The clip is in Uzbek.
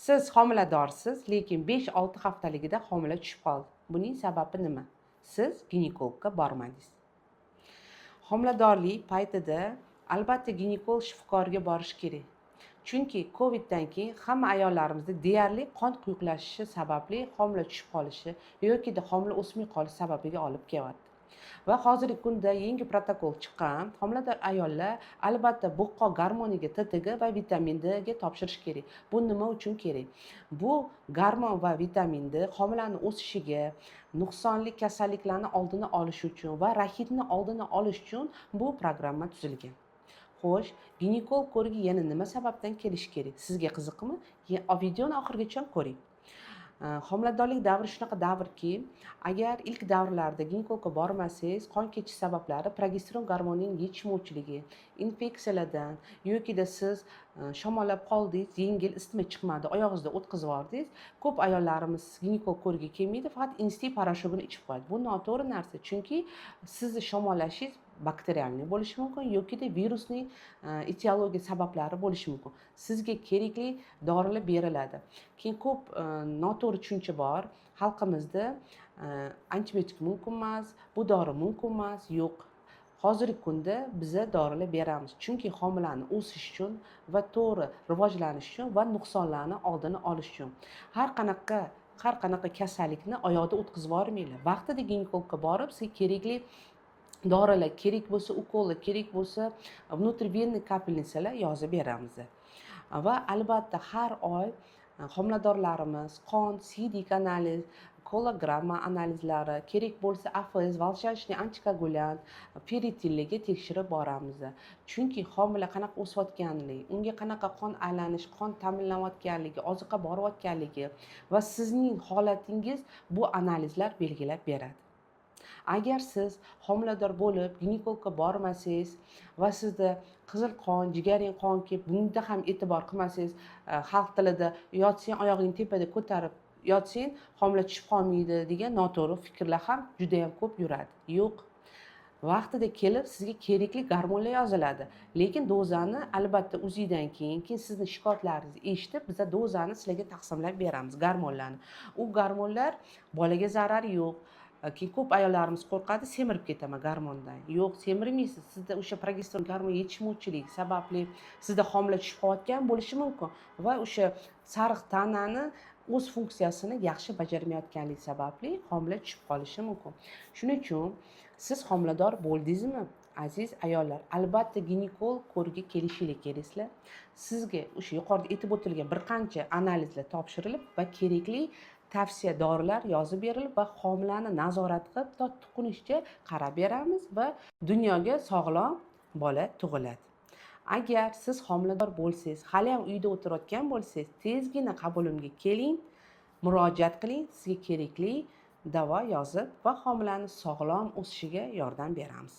Siz homiladorsiz, lekin 5-6 haftaligida homila tushib qoldi. Buning sababi nima? Siz ginekologga bormadingiz. Homiladorlik paytida albatta ginekolog shifokoriga borish kerak. Chunki Coviddan keyin hamma ayollarimizda deyarli qon quyuqlashishi sababli homila tushib qolishi yoki homila o'smay qolish sababiga olib kelyapti. Va hozirgi kunda yangi protokol chiqqan. Homilador ayollar albatta bo'tqo gormoniga, TTG va vitamin D ga topshirish kerak. Bu nima uchun kerak? Bu gormon va vitamin D homilaning o'sishiga, nuqsonli kasalliklarni oldini olish uchun va rahitni oldini olish uchun bu programma tuzilgan. Xo'sh, ginekolog ko'rigiga yana nima sababdan kelish kerak? Sizga qiziqmi? Videoni oxirigacha ko'ring. Homiladorlik davri shunaqa davrki, agar ilk davrlarda ginekologga bormasangiz, qon ketish sabablari progesteron gormonining yetishmovchiligi, infeksiyalardan yokida siz shamollab qoldingiz, yengil isitma chiqmadi, oyog'ingizda o'tkazib yubordingiz. Ko'p ayollarimiz ginekolog ko'rigiga kelmaydi, faqat instinkt porashogini ichib qo'yadi. Bu noto'g'ri narsa, chunki sizni shamollashingiz bakterialniy bo'lishi mumkin yokida virusning etiologiya sabablari bo'lishi mumkin. Sizga kerakli dorilar beriladi. Keyin ko'p noto'g'ri tushuncha bor. Xalqimizda antibiotik mumkin emas, bu dori mumkin emas. Yo'q. Hozirgi kunda biza dorilar beramiz. Chunki homilani o'sish uchun va to'g'ri rivojlanish uchun va nuqsonlarni oldini olish uchun. Har qanaqa kasallikni oyoqda o'tkazib yubormanglar. Vaqtida ginekologga borib, sizga kerakli dorilar kerak bo'lsa, ukollar kerak bo'lsa, внутривенный kapelnitsalar yozib beramiz. Va albatta har oy homiladorlarimiz qon, sidik analiz, kologramma analizlari, kerak bo'lsa AFS, волшебный antikoagulyant, ferritilliga tekshirib boramiz. Chunki homila qanaqa o'sayotganligi, unga qanaqa qon aylanish, qon ta'minlanayotganligi, oziqa borayotganligi va sizning holatingiz bu analizlar belgilab beradi. Agar siz homilador bo'lib ginekologga bormasangiz va sizda qizil qon, jigaring qon kelib, bunda ham e'tibor qilmasangiz, xalq tilida yotsang oyog'ingni tepada ko'tarib yotsang homila tushib qolmaydi degan noto'g'ri fikrlar ham juda ham ko'p yuradi. Yo'q. Vaqtida kelib sizga kerakli gormonlar yoziladi. Lekin dozani albatta UZIdan keyin sizning shikoyatlaringizni eshitib, biz dozani sizlarga taqsimlab beramiz gormonlarni. U gormonlar bolaga zarari yo'q. Keyin ko'p ayollarimiz qo'rqadi, semirib ketaman gormondan. Yo'q, semirmaysiz. Sizda o'sha progesteron gormon yetishmovchiligi sababli sizda homila tushib qolayotgan bo'lishi mumkin va o'sha sariq tanani o'z funksiyasini yaxshi bajarmayotganligi sababli homila tushib qolishi mumkin. Shuning uchun siz homilador bo'ldingizmi? Aziz ayollar, albatta ginekolog ko'rigiga kelishingiz keraksizlar. Sizga o'sha yuqorida aytib o'tilgan bir qancha analizlar topshirilib va kerakli tavsiya dorilar yozib berilib va homilani nazorat qilib to tuqqunicha qarab beramiz va dunyoga sog'lom bola tug'iladi. Agar siz homilador bo'lsangiz, hali ham uyda o'tirayotgan bo'lsangiz, tezgina qabulimga keling, murojaat qiling, sizga kerakli davo yozib va homilani sog'lom o'sishiga yordam beramiz.